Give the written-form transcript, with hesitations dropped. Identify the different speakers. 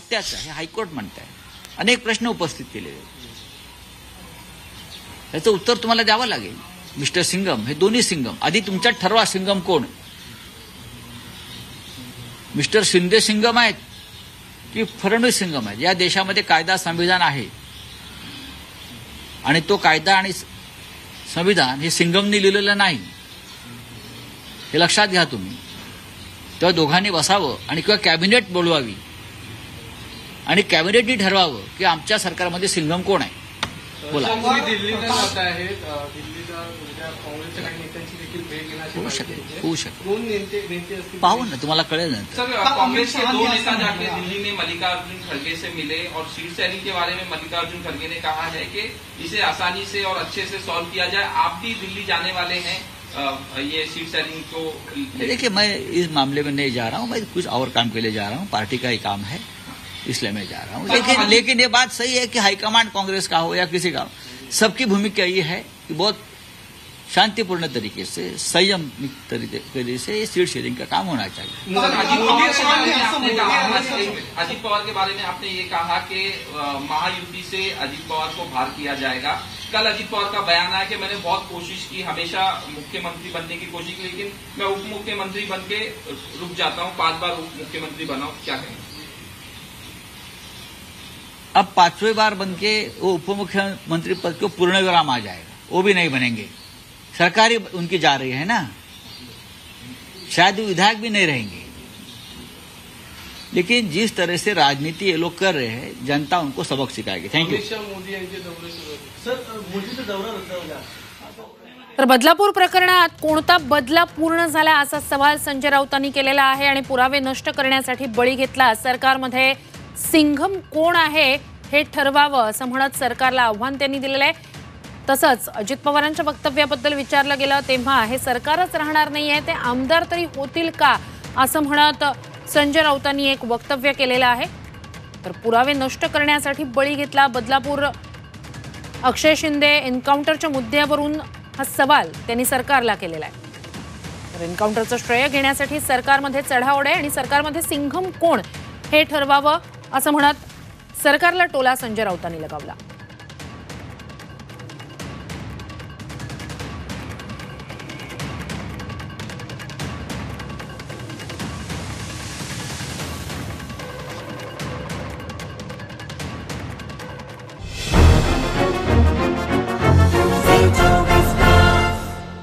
Speaker 1: हत्याचं आहे, हायकोर्ट म्हणत आहे. अनेक प्रश्न उपस्थित केलेले आहेत. याचं उत्तर तुम्हाला द्यावं लागेल. मिस्टर सिंगम, हे दोन्ही सिंगम, आधी तुमच्यात ठरवा सिंगम कोण. मिस्टर शिंदे सिंगम आहेत की फडणवीस सिंगम आहेत. या देशामध्ये कायदा संविधान आहे आणि तो कायदा आणि संविधान हे सिंगमनी लिहिलेलं नाही, हे लक्षात घ्या तुम्ही. तेव्हा दोघांनी बसावं आणि किंवा कॅबिनेट बोलवावी आणि कॅबिनेटनी ठरवावं की आमच्या सरकारमध्ये सिंगम कोण आहे. बोला.
Speaker 2: दिल्लीला जात आहेत, दिल्लीला काँग्रेसच्या काही नेत्यांची देखील भेट घेण्याची
Speaker 1: होऊ शकते.
Speaker 2: दोन नेते असतील,
Speaker 1: पाहू ना, तुम्हाला कळेल नंतर.
Speaker 3: सर, कांग्रेस के दो नेता जाके दिल्ली में मल्लिकार्जुन खड़गे से मिले और सीट शेयरिंग के बारे में मल्लिकार्जुन खड़गे ने कहा है कि इसे आसानी से और अच्छे से सॉल्व किया जाए. आप भी दिल्ली जाने वाले हैं ये सीट शेयरिंग को.
Speaker 1: देखिए, मैं इस मामले में नहीं जा रहा हूँ, मैं कुछ और काम के लिए जा रहा हूँ, पार्टी का ही काम है, इसलिए मैं जा रहा हूँ. लेकिन ये बात सही है कि हाईकमांड कांग्रेस का हो या किसी का हो, सबकी भूमिका ये है कि बहुत शांतिपूर्ण तरीके से, संयमित तरीके से ये सीट शेयरिंग का काम होना चाहिए.
Speaker 3: अजित पवार के बारे में आपने ये कहा कि महायुति से अजित पवार को बाहर किया जाएगा. कल अजित पवार का बयान आया कि मैंने बहुत कोशिश की, हमेशा मुख्यमंत्री बनने की कोशिश की, लेकिन मैं उप मुख्यमंत्री बन के रुक जाता हूँ. 5 बार उप मुख्यमंत्री बना हूँ, क्या कहेंगे?
Speaker 1: अब 5वीं बार बन के वो उप मुख्यमंत्री पद को पूर्ण विराम आ जाएगा, वो भी नहीं बनेंगे. सरकार ही उनकी जा रही है ना, शायद विधायक भी नहीं रहेंगे. लेकिन जिस तरह से राजनीति ये लोग कर रहे हैं, जनता उनको सबक सिखाएगी. Thank you.
Speaker 2: मोदी यांचे दौरे सुरू आहेत. सर, मोदीचा दौरा रद्द झाला.
Speaker 4: तर बदलापूर प्रकरणात कोणता बदला पूर्ण झाला असा सवाल संजय राऊतांनी केलेला आहे आणि पुरावे नष्ट करण्यासाठी बळी घेतला. सरकारमध्ये सिंघम कोण आहे हे ठरवावं असं म्हणत सरकारला आव्हान त्यांनी दिलेलं आहे. तसंच अजित पवारांच्या वक्तव्याबद्दल विचारलं गेलं तेव्हा हे सरकारच राहणार नाहीये, ते आमदार तरी होतील का असं म्हणत संजय राऊतांनी एक वक्तव्य केलेलं आहे. तर पुरावे नष्ट करण्यासाठी बळी घेतला बदलापूर अक्षय शिंदे एन्काउंटरच्या मुद्द्यावरून हा सवाल त्यांनी सरकारला केलेला आहे. तर एन्काउंटरचं श्रेय घेण्यासाठी सरकारमध्ये चढाओढ आहे आणि सरकारमध्ये सिंघम कोण हे ठरवावं असं म्हणत सरकारला टोला संजय राऊतांनी लगावला.